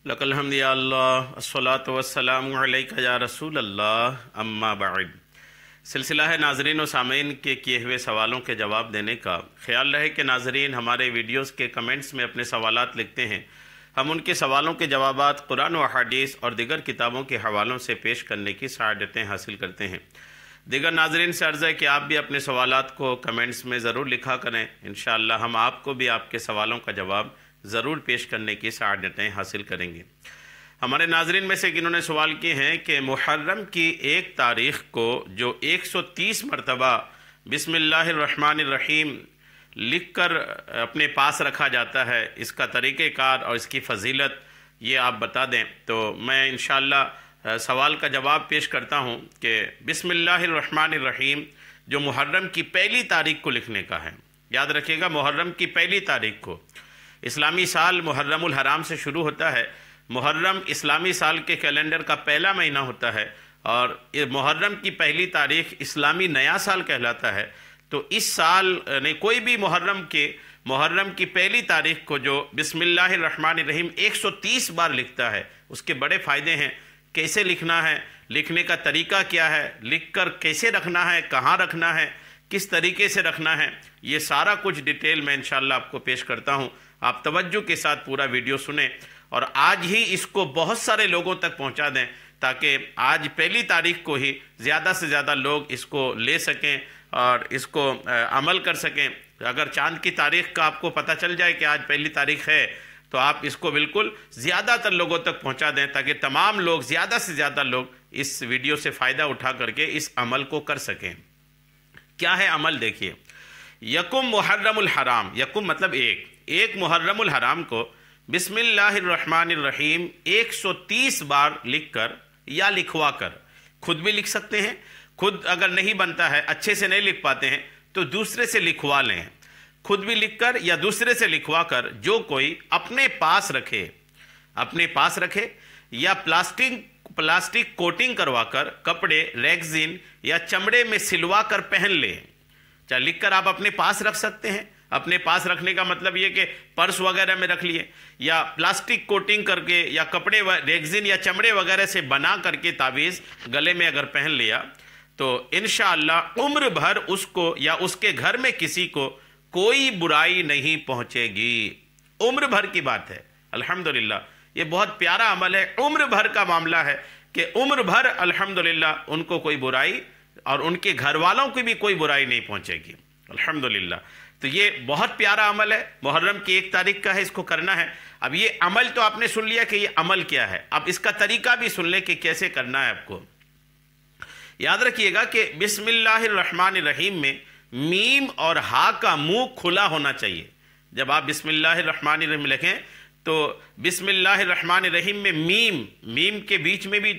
लकल हम्द या अल्लाह अस्सलातु वस्सलामु अलैका या रसूल अल्लाह अम्मा बाद। सिलसिला है नाज़रीन व सामीन के किए हुए सवालों के जवाब देने का। ख्याल रहे कि नाज़रीन हमारे वीडियोस के कमेंट्स में अपने सवालात लिखते हैं, हम उनके सवालों के जवाबात कुरान व हदीस और दीगर किताबों के हवालों से पेश करने की सआदतें हासिल करते हैं। दीगर नाज़रीन से अर्ज़ है कि आप भी अपने सवालात को कमेंट्स में ज़रूर लिखा करें। इंशाअल्लाह हम आपको भी आपके सवालों का जवाब ज़रूर पेश करने की सआदतें हासिल करेंगे। हमारे नाज़रीन में से इन्होंने सवाल किए हैं कि मुहर्रम की 1 तारीख़ को जो 130 मरतबा बिस्मिल्लाहिर्रहमानिर्रहीम लिख कर अपने पास रखा जाता है, इसका तरीक़ेकार और इसकी फ़जीलत ये आप बता दें। तो मैं इंशाअल्लाह सवाल का जवाब पेश करता हूँ कि बिस्मिल्लाहिर्रहमानिर्रहीम जो मुहर्रम की पहली तारीख़ को लिखने का है। याद रखिएगा, मुहर्रम की पहली तारीख़ को। इस्लामी साल मुहर्रमुल हराम से शुरू होता है। मुहर्रम इस्लामी साल के कैलेंडर का पहला महीना होता है और मुहर्रम की पहली तारीख़ इस्लामी नया साल कहलाता है। तो इस साल नहीं, कोई भी मुहर्रम की पहली तारीख़ को जो बिस्मिल्लाहिर्रहमानिर्रहीम 130 बार लिखता है, उसके बड़े फ़ायदे हैं। कैसे लिखना है, लिखने का तरीका क्या है, लिख कर कैसे रखना है, कहाँ रखना है, किस तरीके से रखना है, ये सारा कुछ डिटेल में इंशाअल्लाह आपको पेश करता हूँ। आप तवज्जो के साथ पूरा वीडियो सुने और आज ही इसको बहुत सारे लोगों तक पहुँचा दें, ताकि आज पहली तारीख़ को ही ज़्यादा से ज़्यादा लोग इसको ले सकें और इसको अमल कर सकें। अगर चाँद की तारीख़ का आपको पता चल जाए कि आज पहली तारीख़ है, तो आप इसको बिल्कुल ज़्यादातर लोगों तक पहुँचा दें, ताकि तमाम लोग, ज़्यादा से ज़्यादा लोग इस वीडियो से फ़ायदा उठा करके इस अमल को कर सकें। क्या है अमल, देखिए। यकुम मुहर्रमुल हराम, यकुम मतलब एक मुहर्रमुल हराम को बिस्मिल्लाहिर्रहमानिर्रहीम 130 बार लिखकर या लिखवा कर, खुद भी लिख सकते हैं, खुद अगर नहीं बनता है, अच्छे से नहीं लिख पाते हैं, तो दूसरे से लिखवा लें। खुद भी लिखकर या दूसरे से लिखवा कर जो कोई अपने पास रखे या प्लास्टिक कोटिंग करवाकर कपड़े, रेगज़ीन या चमड़े में सिलवा कर पहन ले। चाहे लिखकर आप अपने पास रख सकते हैं। अपने पास रखने का मतलब ये कि पर्स वगैरह में रख लिए, या प्लास्टिक कोटिंग करके या कपड़े, रेगज़ीन या चमड़े वगैरह से बना करके तावीज़ गले में अगर पहन लिया, तो इंशाअल्लाह उम्र भर उसको या उसके घर में किसी को कोई बुराई नहीं पहुंचेगी। उम्र भर की बात है। अल्हम्दुलिल्लाह, ये बहुत प्यारा अमल है। उम्र भर का मामला है कि उम्र भर अल्हम्दुलिल्लाह उनको कोई बुराई और उनके घर वालों की भी कोई बुराई नहीं पहुंचेगी। अल्हम्दुलिल्लाह। तो ये बहुत प्यारा अमल है। मुहर्रम की 1 तारीख़ का है, इसको करना है। अब ये अमल तो आपने सुन लिया कि ये अमल क्या है, अब इसका तरीका भी सुन ले कि कैसे करना है आपको। याद रखिएगा कि बिस्मिल्लाहिर्रहमानिर्रहीम में मीम और हा का मुंह खुला होना चाहिए। जब आप बिस्मिल्लाहिर्रहमानिर्रहीम लिखें तो बिस्मिल्लाहिर्रहमानिर्रहीम में मीम के बीच में भी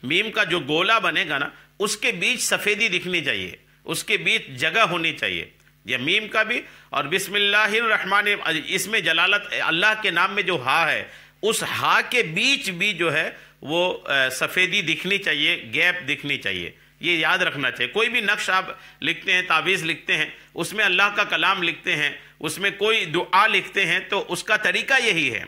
मीम का जो गोला बनेगा ना, उसके बीच सफ़ेदी दिखनी चाहिए, उसके बीच जगह होनी चाहिए, या मीम का भी। और बिस्मिल्लाहिर्रहमान, इसमें जलालत अल्लाह के नाम में जो हा है, उस हा के बीच भी जो है वो सफ़ेदी दिखनी चाहिए, गैप दिखनी चाहिए। ये याद रखना चाहिए। कोई भी नक्श आप लिखते हैं, तावीज़ लिखते हैं, उसमें अल्लाह का कलाम लिखते हैं, उसमें कोई दुआ लिखते हैं, तो उसका तरीका यही है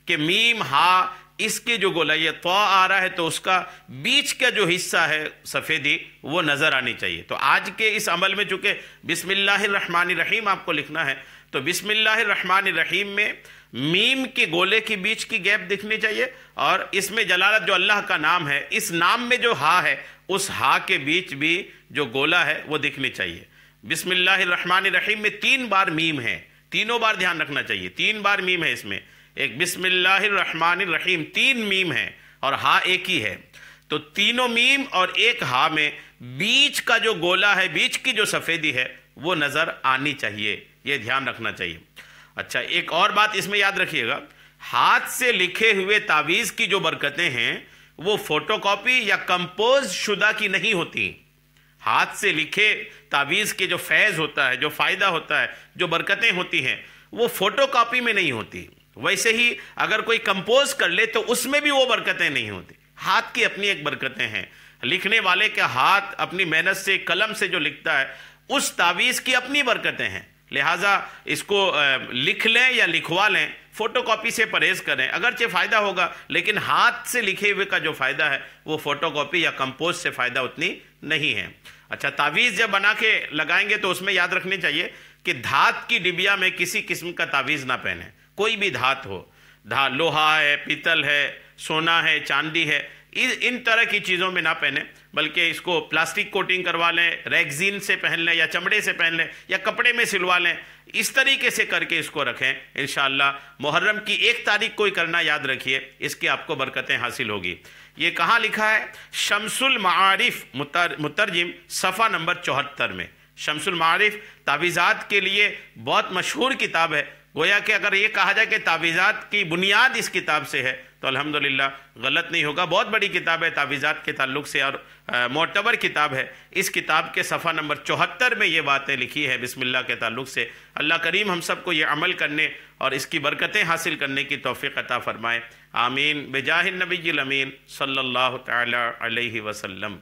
कि मीम हा, इसके जो गोला, ये तो आ रहा है तो उसका बीच का जो हिस्सा है सफ़ेदी वो नज़र आनी चाहिए। तो आज के इस अमल में चूँकि बिस्मिल्लाहिर्रहमानिर्रहीम आपको लिखना है, तो बिस्मिल्लाहिर्रहमानिर्रहीम में मीम के गोले के बीच की गैप दिखनी चाहिए, और इसमें जलालत जो अल्लाह का नाम है, इस नाम में जो हा है, उस हा के बीच भी जो गोला है वो दिखनी चाहिए। बिस्मिल्लाहिर्रहमानिर्रहीम में 3 बार मीम है, तीनों बार ध्यान रखना चाहिए। 3 बार मीम है इसमें। एक बिस्मिल्लाहिर्रहमानिर्रहीम 3 मीम है और हा एक ही है, तो तीनों मीम और एक हा में बीच का जो गोला है, बीच की जो सफ़ेदी है, वो नज़र आनी चाहिए। ये ध्यान रखना चाहिए। अच्छा, एक और बात इसमें याद रखिएगा, हाथ से लिखे हुए तावीज़ की जो बरकतें हैं वो फोटोकॉपी या कंपोज शुदा की नहीं होती। हाथ से लिखे तावीज़ के जो फैज़ होता है, जो फ़ायदा होता है, जो बरकतें होती हैं, वो फोटोकॉपी में नहीं होती। वैसे ही अगर कोई कंपोज कर ले तो उसमें भी वो बरकतें नहीं होती। हाथ की अपनी एक बरकतें हैं। लिखने वाले का हाथ अपनी मेहनत से, कलम से जो लिखता है, उस तावीज़ की अपनी बरकतें हैं। لہٰذا اس کو لکھ لیں یا لکھوا لیں، فوٹو کاپی سے پرہیز کریں، اگرچہ فائدہ ہوگا لیکن ہاتھ سے لکھے ہوئے کا جو فائدہ ہے وہ فوٹو کاپی یا کمپوز سے فائدہ اتنی نہیں ہے۔ اچھا، تعویذ جب بنا کے لگائیں گے تو اس میں یاد رکھنی چاہیے کہ دھات کی ڈبیا میں کسی قسم کا تعویذ نہ پہنیں، کوئی بھی دھات ہو، لوہا ہے، پیتل ہے، سونا ہے، چاندی ہے، ان طرح کی چیزوں میں نہ پہنیں، بلکہ اس کو پلاسٹک کوٹنگ کروا لیں، ریگزین سے پہن لیں یا چمڑے سے پہن لیں یا کپڑے میں سلوا لیں، اس طریقے سے کر کے اس کو رکھیں۔ انشاءاللہ محرم کی 1 تاریخ کو ہی کرنا یاد رکھیے، اس کی آپ کو برکتیں حاصل ہوگی۔ یہ کہاں لکھا ہے؟ شمس المعارف مترجم صفحہ نمبر 74 میں۔ شمس المعارف تعویذات کے لیے بہت مشہور کتاب ہے، گویا کہ اگر یہ کہا جائے کہ تعویذات کی بنیاد اس کتاب سے ہے تو الحمدللہ غلط نہیں ہوگا۔ بہت بڑی کتاب ہے تعویذات کے تعلق سے اور معتبر کتاب ہے۔ اس کتاب کے صفحہ نمبر 74 میں یہ باتیں لکھی ہے بسم اللہ کے تعلق سے۔ اللہ کریم ہم سب کو یہ عمل کرنے اور اس کی برکتیں حاصل کرنے کی توفیق عطا فرمائے، آمین، بجاہ النبی الامین صلی اللہ تعالی علیہ وسلم۔